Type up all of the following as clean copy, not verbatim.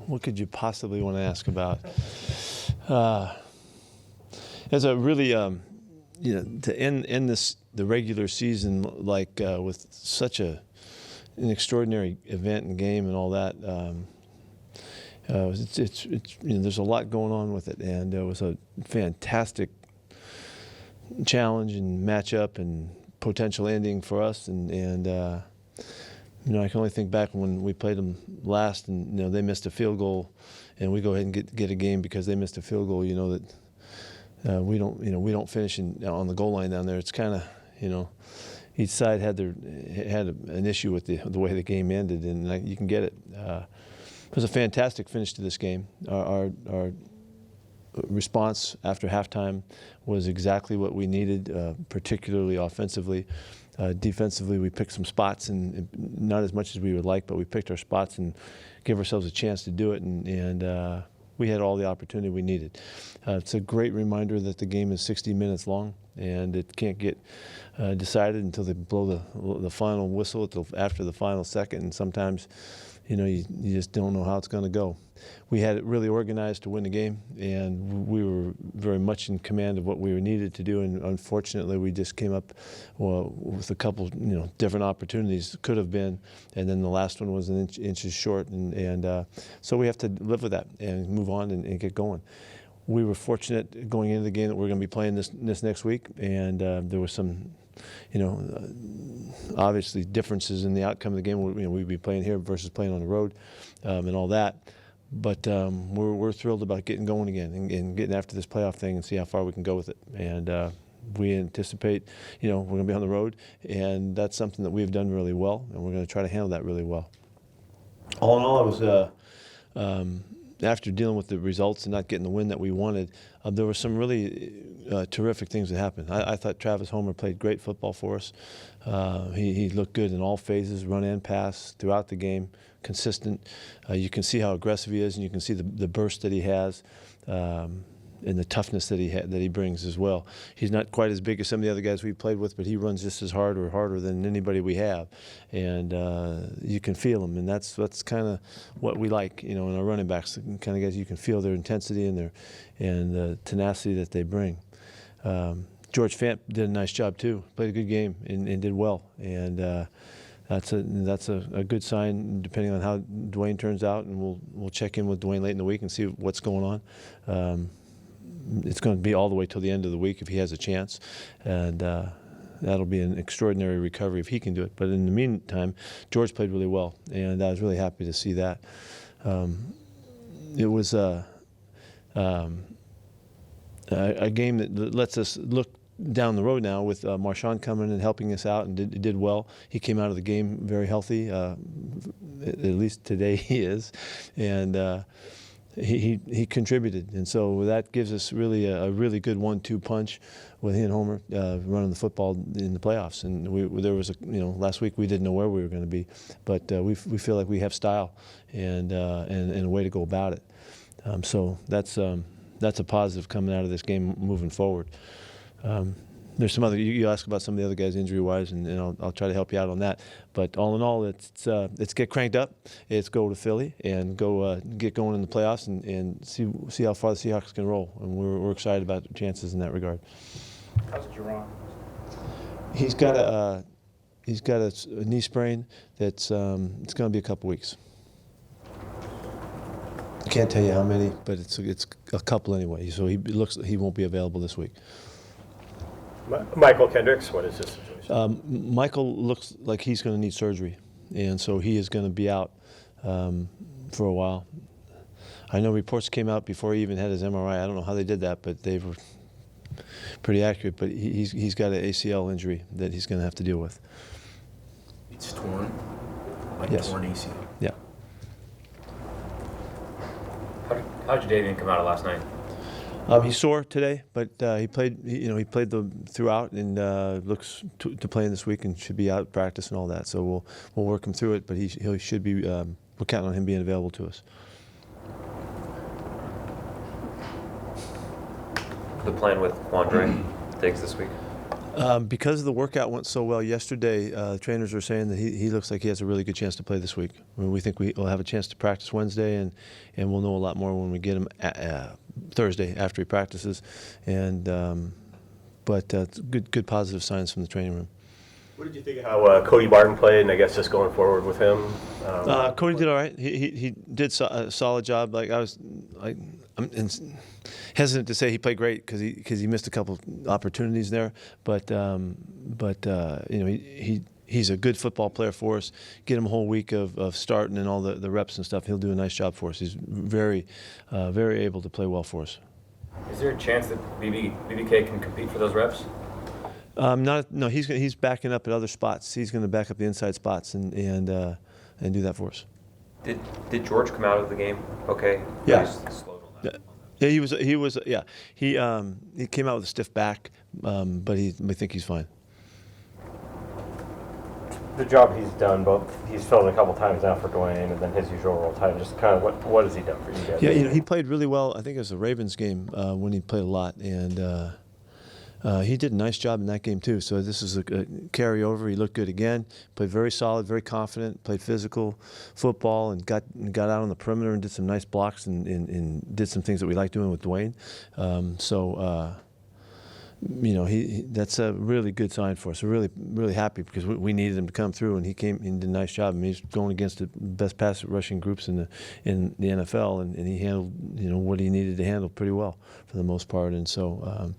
what could you possibly want to ask about? It's a really, to end the regular season with such an extraordinary event and game and all that. There's a lot going on with it, and it was a fantastic challenge and matchup and potential ending for us. And I can only think back when we played them last, and they missed a field goal, and we go ahead and get a game because they missed a field goal. We don't finish on the goal line down there. It's kind of, each side had an issue with the way the game ended, and you can get it. It was a fantastic finish to this game. Our response after halftime was exactly what we needed, particularly offensively. Defensively, we picked some spots, and not as much as we would like, but we picked our spots and gave ourselves a chance to do it, and we had all the opportunity we needed. It's a great reminder that the game is 60 minutes long, and it can't get decided until they blow the final whistle after the final second, and sometimes you just don't know how it's going to go. We had it really organized to win the game, and we were very much in command of what we needed to do, and unfortunately we just came up with a couple different opportunities. Could have been, and then the last one was inches short, and so we have to live with that and move on and get going. We were fortunate going into the game that we're going to be playing this next week, and there was some obviously differences in the outcome of the game. We'd be playing here versus playing on the road, and all that. But we're thrilled about getting going again and getting after this playoff thing and see how far we can go with it. And we anticipate, we're going to be on the road, and that's something that we've done really well, and we're going to try to handle that really well. All in all, I was after dealing with the results and not getting the win that we wanted, there were some really terrific things that happened. I thought Travis Homer played great football for us. He looked good in all phases, run and pass throughout the game, consistent. You can see how aggressive he is, and you can see the burst that he has, and the toughness that he brings as well. He's not quite as big as some of the other guys we've played with, but he runs just as hard or harder than anybody we have, and you can feel him, and that's kind of what we like, in our running backs, the kind of guys you can feel their intensity and the tenacity that they bring. George Fant did a nice job too, played a good game and did well, and that's a good sign depending on how Dwayne turns out, and we'll check in with Dwayne late in the week and see what's going on. It's going to be all the way till the end of the week if he has a chance, and that'll be an extraordinary recovery if he can do it. But in the meantime, George played really well, and I was really happy to see that. It was a game that lets us look down the road now with Marshawn coming and helping us out, and did well. He came out of the game very healthy, at least today he is, and he contributed, and so that gives us really a really good 1-2 punch with he and Homer running the football in the playoffs. And there was last week we didn't know where we were going to be, but we feel like we have style and a way to go about it. So that's a positive coming out of this game moving forward. There's some other, you ask about some of the other guys injury-wise, and I'll try to help you out on that. But all in all, it's get cranked up. It's go to Philly and go get going in the playoffs and see how far the Seahawks can roll. And we're excited about the chances in that regard. How's Jerron? He's got a knee sprain that's it's going to be a couple weeks. I can't tell you how many, but it's a couple anyway. So he won't be available this week. Michael Kendricks, what is this situation? Michael looks like he's going to need surgery, and so he is going to be out for a while. I know reports came out before he even had his MRI. I don't know how they did that, but they were pretty accurate. But he's got an ACL injury that he's going to have to deal with. It's torn? Yes. Torn ACL? Yeah. How did Jadavian come out of last night? He's sore today, but he played. He played throughout, and looks to play in this week, and should be out at practice and all that. So we'll work him through it, but he should be. We're counting on him being available to us. The plan with Quandre Diggs this week? Because the workout went so well yesterday, trainers are saying that he looks like he has a really good chance to play this week. I mean, we think we'll have a chance to practice Wednesday, and we'll know a lot more when we get him Thursday after he practices. But it's good positive signs from the training room. What did you think of how Cody Barton played, and I guess just going forward with him? Cody did all right. He did a solid job. I'm hesitant to say he played great because he missed a couple opportunities there. But he's a good football player for us. Get him a whole week of starting and all the reps and stuff. He'll do a nice job for us. He's very able to play well for us. Is there a chance that BBK can compete for those reps? No. He's backing up at other spots. He's going to back up the inside spots and do that for us. Did George come out of the game okay? Yeah. Yeah. Yeah, he was. Yeah, he came out with a stiff back, but I think he's fine. The job he's done, he's filled in a couple times now for Dwayne, and then his usual role time. Just kind of what has he done for you guys? Yeah, he played really well. I think it was the Ravens game when he played a lot, and he did a nice job in that game too. So this is a carryover. He looked good again. Played very solid, very confident. Played physical football and got out on the perimeter and did some nice blocks and did some things that we like doing with Dwayne. That's a really good sign for us. We're really happy because we needed him to come through, and he came and did a nice job. I mean, he's going against the best pass rushing groups in the NFL, and he handled what he needed to handle pretty well for the most part. And so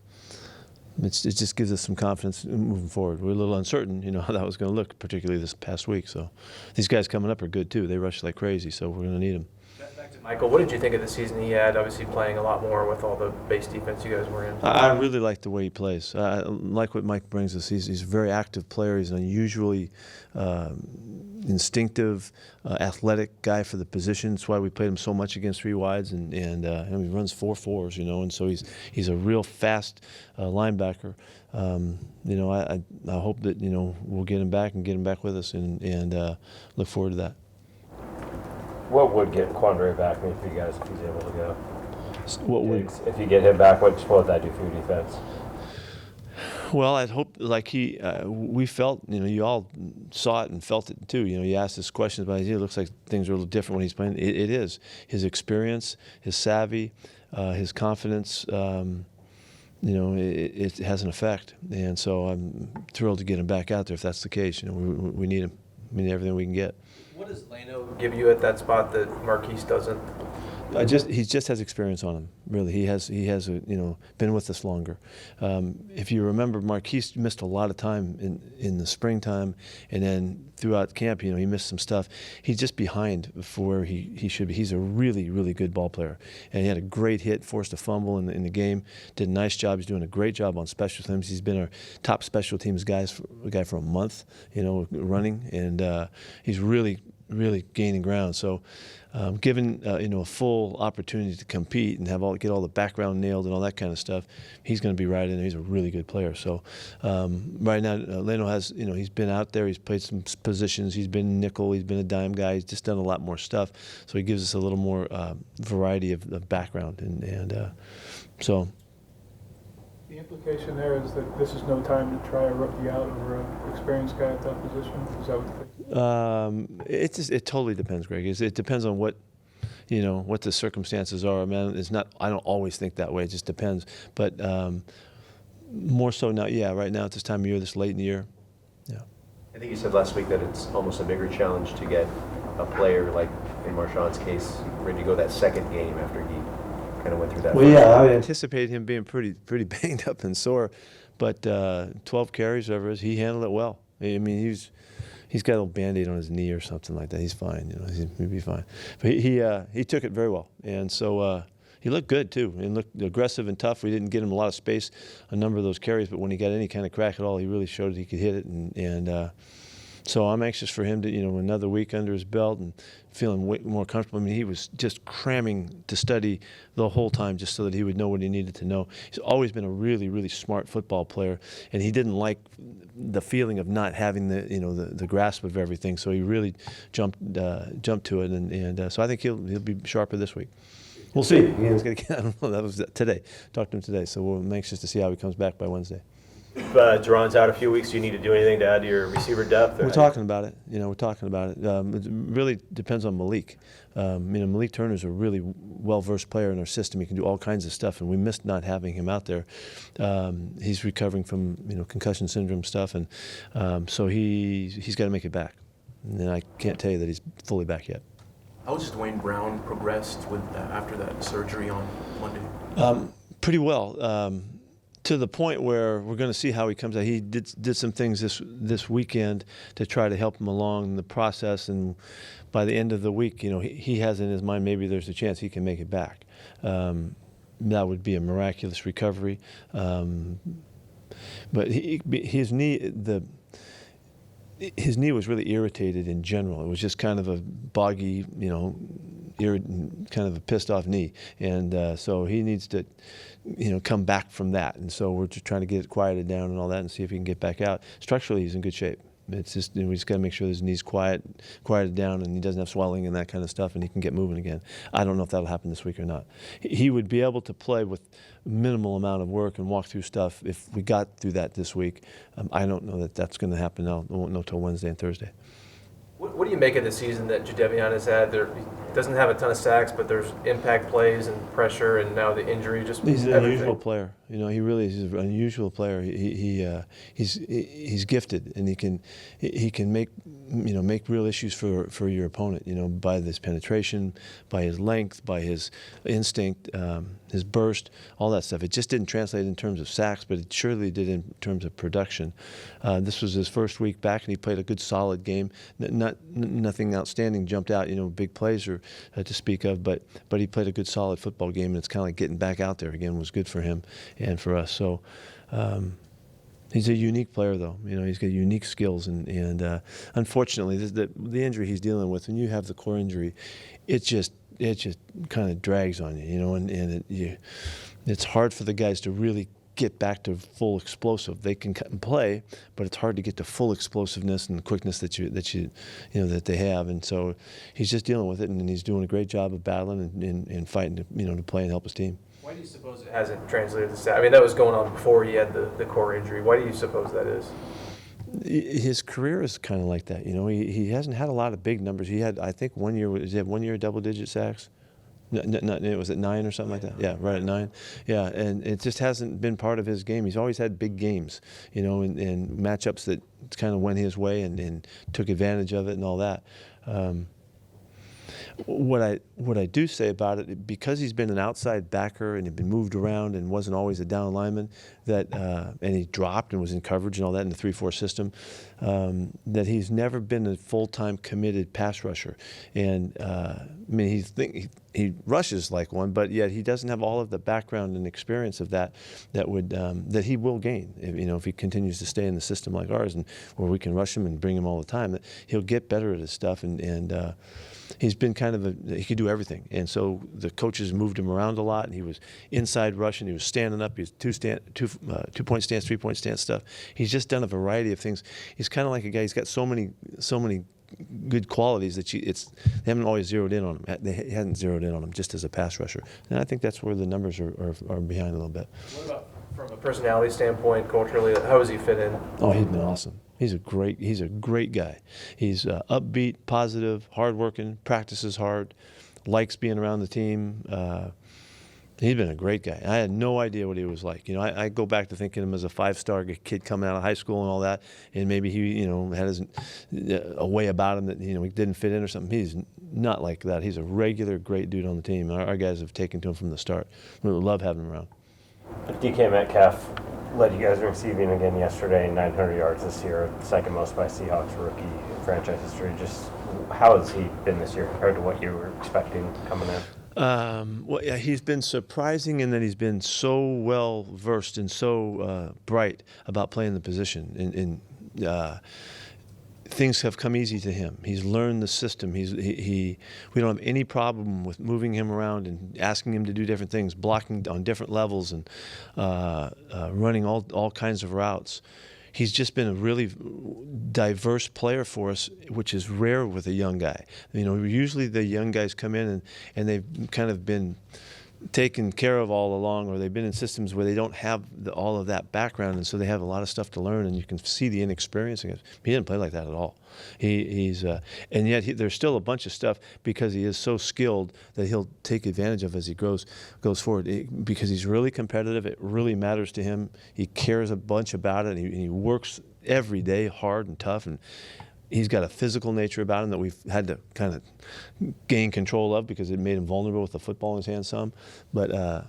it just gives us some confidence moving forward. We're a little uncertain, how that was going to look, particularly this past week. So these guys coming up are good too. They rush like crazy, so we're going to need them. Back to Michael, what did you think of the season he had? Obviously playing a lot more with all the base defense you guys were in. I really like the way he plays. I like what Mike brings us. He's a very active player. He's an unusually instinctive, athletic guy for the position. That's why we played him so much against three wides, and he runs 4.4s, and so he's a real fast linebacker. I hope that we'll get him back and get him back with us, and look forward to that. What would get Quandre back for you guys if he's able to go? If you get him back, what would that do for your defense? Well, I'd hope we felt, you all saw it and felt it too. You asked us questions about it. It looks like things are a little different when he's playing. It is. His experience, his savvy, his confidence, it has an effect. And so I'm thrilled to get him back out there if that's the case. We need him. We need everything we can get. What does Leno give you at that spot that Marquise doesn't? He just has experience on him. Really, he has been with us longer. If you remember, Marquise missed a lot of time in the springtime, and then throughout camp, he missed some stuff. He's just behind for where he should be. He's a really, really good ball player, and he had a great hit, forced a fumble in the game. Did a nice job. He's doing a great job on special teams. He's been our top special teams guy for a month, running, and he's really gaining ground. So given a full opportunity to compete and get all the background nailed and all that kind of stuff, he's going to be right in there. He's a really good player. So right now, Leno has, he's been out there. He's played some positions. He's been nickel. He's been a dime guy. He's just done a lot more stuff. So he gives us a little more variety of background. And so. The implication there is that this is no time to try a rookie out over an experienced guy at that position. Is that what you think? It totally depends, Greg. It depends on what the circumstances are. I mean, it's not. I don't always think that way. It just depends. But more so now. Yeah, right now at this time of year, this late in the year. Yeah. I think you said last week that it's almost a bigger challenge to get a player like in Marshawn's case ready to go that second game after he kind of went through that. Well, yeah, I anticipated him being pretty banged up and sore, but 12 carries, whatever it is, he handled it well. I mean, he's got a little Band-Aid on his knee or something like that. He's fine, he'll be fine. But he took it very well, and so he looked good too, and looked aggressive and tough. We didn't get him a lot of space, a number of those carries, but when he got any kind of crack at all, he really showed that he could hit it, and so I'm anxious for him to, another week under his belt and feeling way more comfortable. I mean, he was just cramming to study the whole time just so that he would know what he needed to know. He's always been a really, really smart football player, and he didn't like the feeling of not having the grasp of everything. So he really jumped to it, and so I think he'll be sharper this week. We'll see. He's gonna get, I don't know. That was today. Talked to him today, so we're anxious to see how he comes back by Wednesday. Duran's out a few weeks. Do you need to do anything to add to your receiver depth? We're talking about it. We're talking about it. It really depends on Malik. Malik Turner's a really well-versed player in our system. He can do all kinds of stuff, and we missed not having him out there. He's recovering from concussion syndrome stuff, and so he's got to make it back. And I can't tell you that he's fully back yet. How has Dwayne Brown progressed with after that surgery on Monday? Pretty well. To the point where we're going to see how he comes out. He did some things this weekend to try to help him along the process, and by the end of the week, he has in his mind maybe there's a chance he can make it back. That would be a miraculous recovery. But his knee was really irritated in general. It was just kind of a boggy, kind of a pissed off knee, and so he needs to come back from that. And so we're just trying to get it quieted down and all that, and see if he can get back out. Structurally, he's in good shape. It's just we just got to make sure his knee's quieted down, and he doesn't have swelling and that kind of stuff, and he can get moving again. I don't know if that'll happen this week or not. He would be able to play with minimal amount of work and walk through stuff if we got through that this week. I don't know that that's going to happen now. I won't know till Wednesday and Thursday. What do you make of the season that Jadeveon has had? He doesn't have a ton of sacks, but there's impact plays and pressure, and now the injury just. He's an everything. unusual player. He really is an unusual player. He's gifted, and he can make real issues for your opponent. By this penetration, by his length, by his instinct, his burst, all that stuff. It just didn't translate in terms of sacks, but it surely did in terms of production. This was his first week back, and he played a good, solid game. Nothing outstanding jumped out, big plays or to speak of, but he played a good, solid football game, and it's kind of like getting back out there again was good for him and for us. So he's a unique player, though. He's got unique skills, and unfortunately, the injury he's dealing with, when you have the core injury, it just kind of drags on you, and it's hard for the guys to really get back to full explosive. They can cut and play, but it's hard to get to full explosiveness and quickness that they have. And so he's just dealing with it, and he's doing a great job of battling and fighting to play and help his team. Why do you suppose it hasn't translated to sacks? I mean, that was going on before he had the core injury. Why do you suppose that is? His career is kind of like that. He hasn't had a lot of big numbers. He had, I think, 1 year double-digit sacks. It was at 9 or something like that. Yeah, right at 9. Yeah, and it just hasn't been part of his game. He's always had big games, and matchups that kind of went his way and took advantage of it and all that. What I do say about it, because he's been an outside backer and had been moved around and wasn't always a down lineman, and he dropped and was in coverage and all that in the 3-4 system, that he's never been a full-time committed pass rusher. And he rushes like one, but yet he doesn't have all of the background and experience of that he will gain if he continues to stay in the system like ours, and where we can rush him and bring him all the time. That he'll get better at his stuff, and he's been kind of he could do everything. And so the coaches moved him around a lot, and he was inside rushing, he was standing up, he was two-point stance, 3-point stance stuff. He's just done a variety of things. He's kind of like a guy, he's got so many good qualities that they haven't always zeroed in on him. They hadn't zeroed in on him just as a pass rusher. And I think that's where the numbers are behind a little bit. What about from a personality standpoint, culturally, how does he fit in? Oh, he's been awesome. He's a great guy. He's upbeat, positive, hardworking, practices hard, likes being around the team. He's been a great guy. I had no idea what he was like. I go back to thinking him as a 5-star kid coming out of high school and all that, and maybe he, had a way about him that he didn't fit in or something. He's not like that. He's a regular great dude on the team. Our guys have taken to him from the start. We love having him around. DK Metcalf led you guys in receiving again yesterday, 900 yards this year, second most by Seahawks rookie in franchise history. Just how has he been this year compared to what you were expecting coming in? Well, yeah, he's been surprising in that he's been so well versed and so bright about playing the position. Things have come easy to him. He's learned the system. We don't have any problem with moving him around and asking him to do different things, blocking on different levels, and running all kinds of routes. He's just been a really diverse player for us, which is rare with a young guy. Usually the young guys come in and they've kind of been taken care of all along, or they've been in systems where they don't have all of that background, and so they have a lot of stuff to learn, and you can see the inexperience. He didn't play like that at all. And yet there's still a bunch of stuff because he is so skilled that he'll take advantage of as he goes forward. Because he's really competitive, it really matters to him. He cares a bunch about it, and he works every day hard and tough, and he's got a physical nature about him that we've had to kind of gain control of because it made him vulnerable with the football in his hand some. But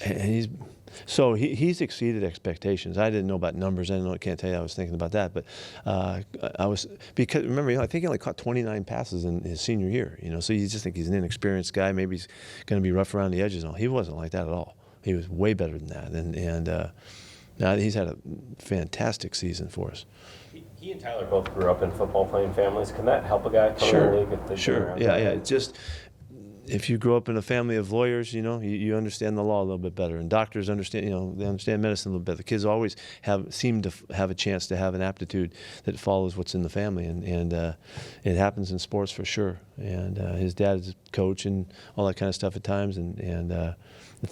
he's exceeded expectations. I didn't know about numbers. I can't tell you I was thinking about that. But because remember, I think he only caught 29 passes in his senior year. So you just think he's an inexperienced guy. Maybe he's going to be rough around the edges. No, he wasn't like that at all. He was way better than that. And now he's had a fantastic season for us. He and Tyler both grew up in football-playing families. Can that help a guy come in the league if they Sure. Yeah. It's just if you grow up in a family of lawyers, you understand the law a little bit better, and doctors understand, they understand medicine a little bit. The kids always seem to have a chance to have an aptitude that follows what's in the family, and it happens in sports for sure. And his dad is a coach and all that kind of stuff at times, and the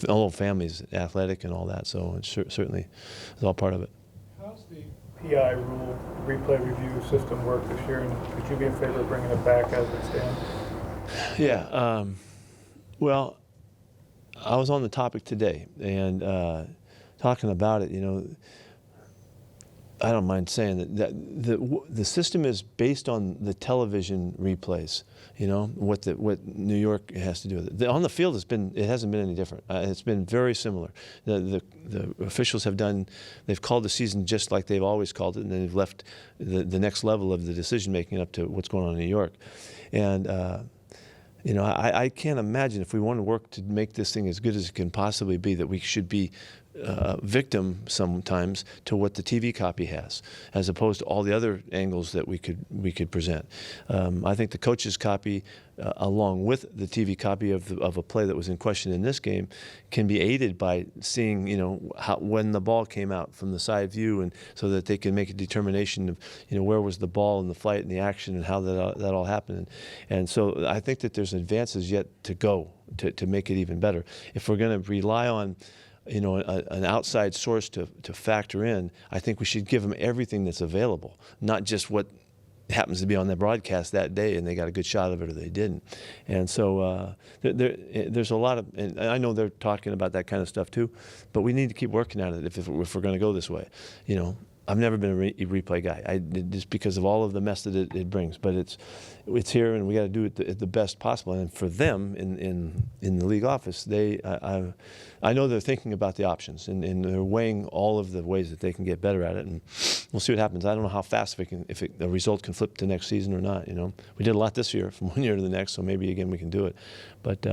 whole family's athletic and all that, so it certainly is all part of it. How's the PI rule replay review system work this year, and would you be in favor of bringing it back as it stands? Yeah. Well, I was on the topic today, and talking about it, I don't mind saying that the system is based on the television replays. What New York has to do with it. On the field, it hasn't been any different. It's been very similar. The officials they've called the season just like they've always called it, and then they've left the next level of the decision making up to what's going on in New York, and. I can't imagine if we want to work to make this thing as good as it can possibly be that we should be victim sometimes to what the TV copy has, as opposed to all the other angles that we could present. I think the coach's copy, along with the TV copy of a play that was in question in this game, can be aided by seeing when the ball came out from the side view, and so that they can make a determination of where was the ball in the flight and the action and how that all happened. And so I think that there's advances yet to go to make it even better. If we're going to rely on an outside source to factor in, I think we should give them everything that's available, not just what happens to be on the broadcast that day and they got a good shot of it or they didn't. And so there's a lot of, and I know they're talking about that kind of stuff too, but we need to keep working at it if we're going to go this way. I've never been a replay guy, just because of all of the mess that it brings. But it's here, and we got to do it the best possible. And for them in the league office, I know they're thinking about the options, and they're weighing all of the ways that they can get better at it. And we'll see what happens. I don't know how fast if the result can flip to next season or not. We did a lot this year from one year to the next, so maybe again we can do it. But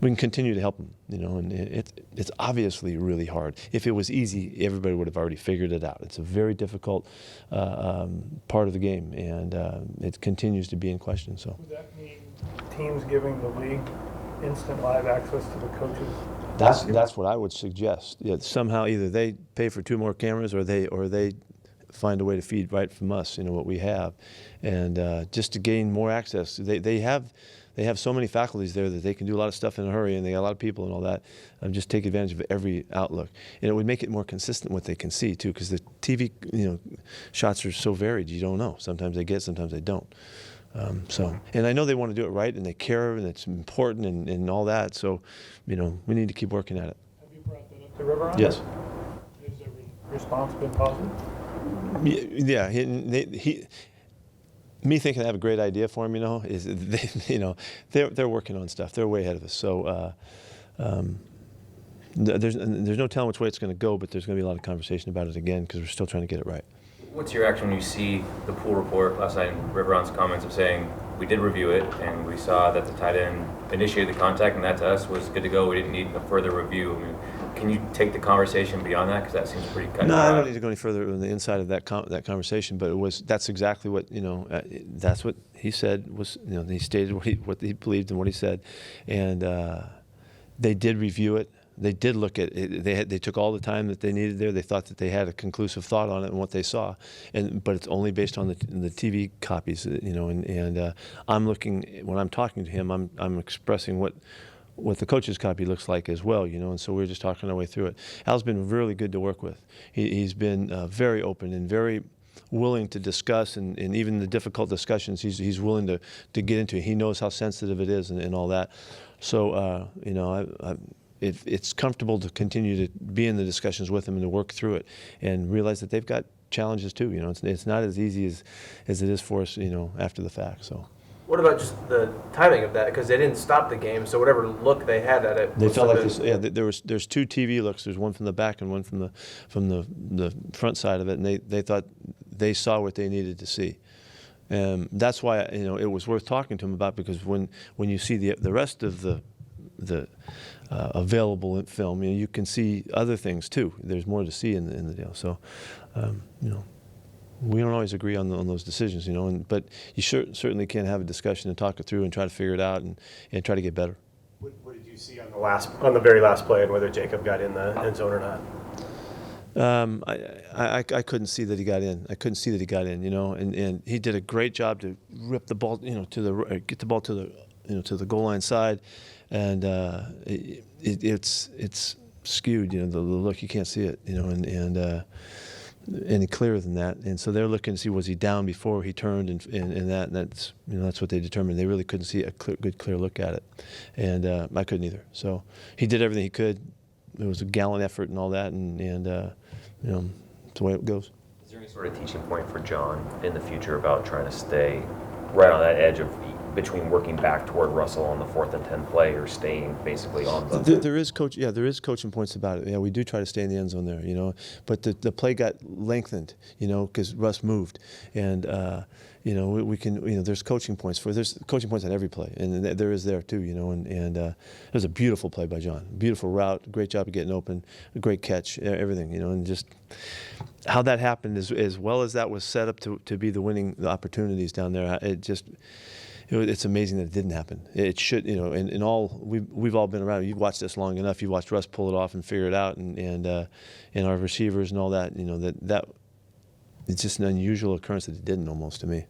we can continue to help them, and it's obviously really hard. If it was easy, everybody would have already figured it out. It's a very difficult part of the game, and it continues to be in question. So would that mean teams giving the league instant live access to the coaches? That's what I would suggest. Yeah, somehow either they pay for 2 more cameras, or they find a way to feed right from us, what we have, and just to gain more access. They have so many faculties there that they can do a lot of stuff in a hurry, and they got a lot of people and all that. Just take advantage of every outlook, and it would make it more consistent what they can see too, because the TV shots are so varied. You don't know. Sometimes they get, sometimes they don't. And I know they want to do it right, and they care, and it's important, and all that. So, we need to keep working at it. Have you brought that up to River? Yes. Has the response been positive? Yeah. Me thinking I have a great idea for him, is they're working on stuff. They're way ahead of us. So there's no telling which way it's going to go, but there's going to be a lot of conversation about it again because we're still trying to get it right. What's your reaction when you see the pool report last night and Riveron's comments of saying, we did review it and we saw that the tight end initiated the contact and that to us was good to go. We didn't need a further review. I mean, can you take the conversation beyond that? Because that seems pretty cut. No, I don't need to go any further on the inside of that conversation, but that's exactly what, that's what he said was, he stated what he believed and what he said. And they did review it. They did look at it. They took all the time that they needed there. They thought that they had a conclusive thought on it and what they saw, but it's only based on the TV copies, And I'm looking when I'm talking to him. I'm expressing what the coach's copy looks like as well, and so we're just talking our way through it. Al's been really good to work with. He's been very open and very willing to discuss, and even the difficult discussions he's willing to get into. He knows how sensitive it is and all that. So, it's comfortable to continue to be in the discussions with him and to work through it and realize that they've got challenges too. It's not as easy as it is for us, after the fact. So. What about just the timing of that? Because they didn't stop the game, so whatever look they had at it. They felt like this. Yeah, there's two TV looks. There's one from the back and one from the front side of it, and they thought they saw what they needed to see. That's why it was worth talking to him about, because when you see the rest of the available film, you can see other things too. There's more to see in the deal. So, we don't always agree on those decisions, but you certainly can have a discussion and talk it through and try to figure it out and try to get better. What did you see on the very last play, and whether Jacob got in the end zone or not? I couldn't see that he got in. And he did a great job to rip the ball, get the ball to the goal line side, and it's skewed, the look, you can't see it, and any clearer than that. And so they're looking to see, was he down before he turned, and that's that's what they determined. They really couldn't see a good clear look at it, and I couldn't either. So he did everything he could. It was a gallant effort and all that, and it's the way it goes. Is there any sort of teaching point for John in the future about trying to stay right on that edge of between working back toward Russell on the 4th and 10 play, or staying basically on the... There is coaching points about it. Yeah, we do try to stay in the end zone there, but the play got lengthened, because Russ moved, and we can, there's coaching points on every play, and there is there too, and it was a beautiful play by John, beautiful route, great job of getting open, a great catch, everything, and just how that happened, as well as that was set up to be the opportunities down there. It's amazing that it didn't happen. It should, and all we've all been around. You've watched this long enough. You've watched Russ pull it off and figure it out, and our receivers and all that. That it's just an unusual occurrence that it didn't, almost, to me.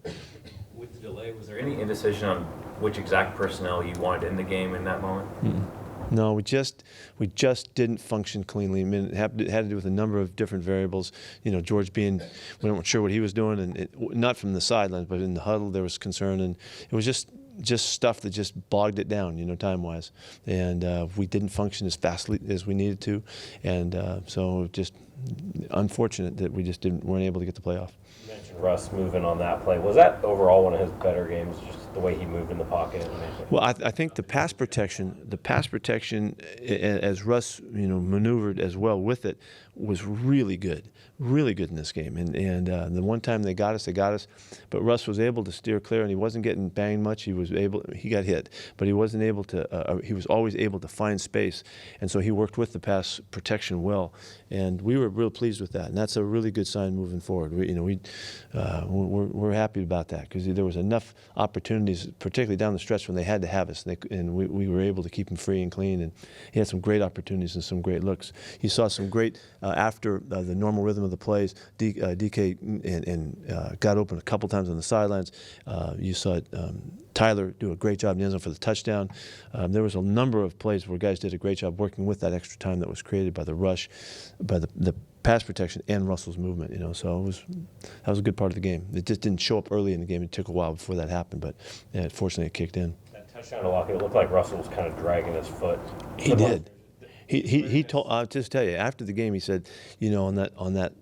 With the delay, was there any indecision on which exact personnel you wanted in the game in that moment? Mm-mm. No, we just didn't function cleanly. I mean, it had to do with a number of different variables. George we weren't sure what he was doing, and not from the sidelines, but in the huddle there was concern, and it was just stuff that just bogged it down, time-wise, and we didn't function as fastly as we needed to, and so just unfortunate that we just weren't able to get the playoff. You mentioned Russ moving on that play. Was that overall one of his better games, just the way he moved in the pocket? Well, I think the pass protection, as Russ, maneuvered as well with it, was really good in this game. And the one time they got us, but Russ was able to steer clear, and he wasn't getting banged much. He got hit, but he wasn't able to. He was always able to find space, and so he worked with the pass protection well, and we were real pleased with that. And that's a really good sign moving forward. We're happy about that, because there was enough opportunities, particularly down the stretch when they had to have us, and we were able to keep him free and clean. And he had some great opportunities and some great looks. He saw some great after the normal rhythm of the plays. DK and got open a couple times on the sidelines. You saw Tyler do a great job in the end zone for the touchdown. There was a number of plays where guys did a great job working with that extra time that was created by the rush, by the pass protection and Russell's movement. So that was a good part of the game. It just didn't show up early in the game. It took a while before that happened, but fortunately it kicked in. That touchdown to Lockett, it looked like Russell was kind of dragging his foot. He did. He told. I'll just tell you, after the game, he said, on that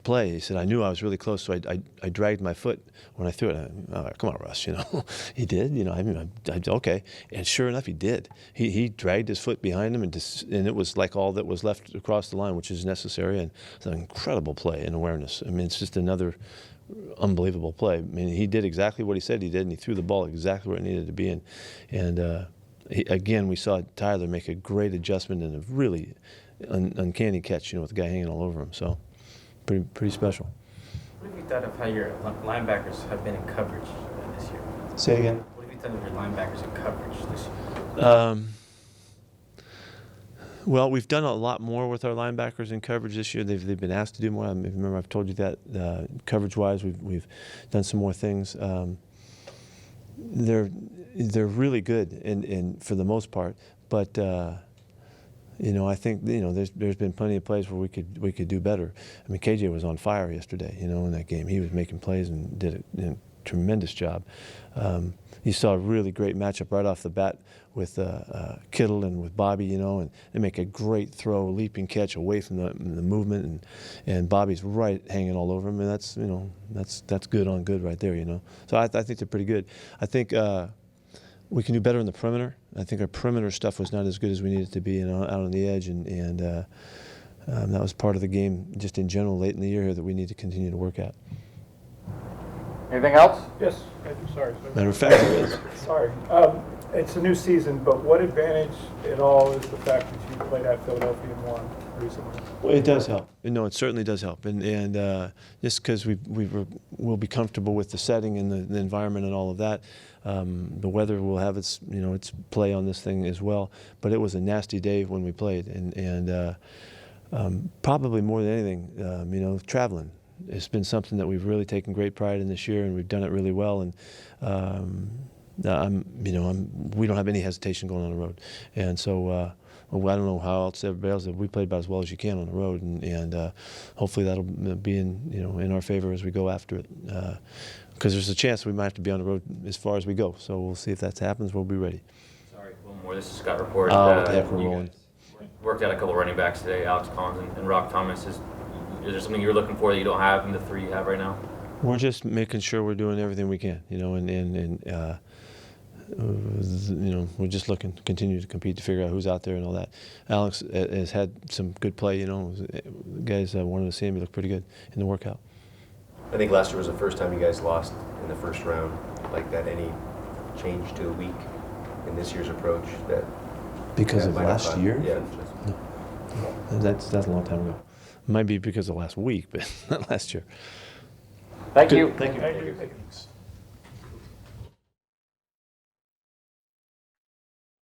play, he said, I knew I was really close, so I dragged my foot when I threw it. Come on, Russ, he did. Okay, and sure enough, he did. He dragged his foot behind him, and it was like all that was left across the line, which is necessary, and it's an incredible play and awareness. I mean, it's just another unbelievable play. I mean, he did exactly what he said he did, and he threw the ball exactly where it needed to be in, and. Again, we saw Tyler make a great adjustment and a really uncanny catch, with the guy hanging all over him. So, pretty special. What have you thought of how your linebackers have been in coverage this year? Say again? What have you thought of your linebackers in coverage this year? Well, we've done a lot more with our linebackers in coverage this year. They've been asked to do more. Remember, I've told you that coverage-wise, we've done some more things. They're really good, and for the most part, But I think there's been plenty of plays where we could do better. I mean, KJ was on fire yesterday. In that game, he was making plays and did a tremendous job. You saw a really great matchup right off the bat with Kittle and with Bobby, and they make a great throw, leaping catch away from the movement, and Bobby's right hanging all over him, and that's good on good right there, So I think they're pretty good. I think we can do better in the perimeter. I think our perimeter stuff was not as good as we needed to be, out on the edge, and that was part of the game just in general late in the year here that we need to continue to work at. Anything else? Yes, sorry. Matter of fact, Sorry. It's a new season, but what advantage at all is the fact that you played at Philadelphia and won recently? well, it does help. No, it certainly does help, and just because we'll be comfortable with the setting and the environment and all of that. The weather will have its play on this thing as well. But it was a nasty day when we played, and probably more than anything, traveling. It's been something that we've really taken great pride in this year, and we've done it really well. And we don't have any hesitation going on the road. And so I don't know how else everybody else. We played about as well as you can on the road, and hopefully that'll be in our favor as we go after it. Because there's a chance we might have to be on the road as far as we go. So we'll see if that happens. We'll be ready. Sorry, one more. This is Scott Report. What the heck, we're you rolling. guys worked out a couple running backs today, Alex Collins and Rock Thomas. Is there something you're looking for that you don't have in the three you have right now? We're just making sure we're doing everything we can, we're just looking to continue to compete to figure out who's out there and all that. Alex has had some good play, guys wanted to see him. He looked pretty good in the workout. I think last year was the first time you guys lost in the first round like that. Any change to the week in this year's approach that Because of might have last thought- year? Yeah. That's a long time ago. Might be because of last week, but not last year. Thank you. Thank you. Thank you.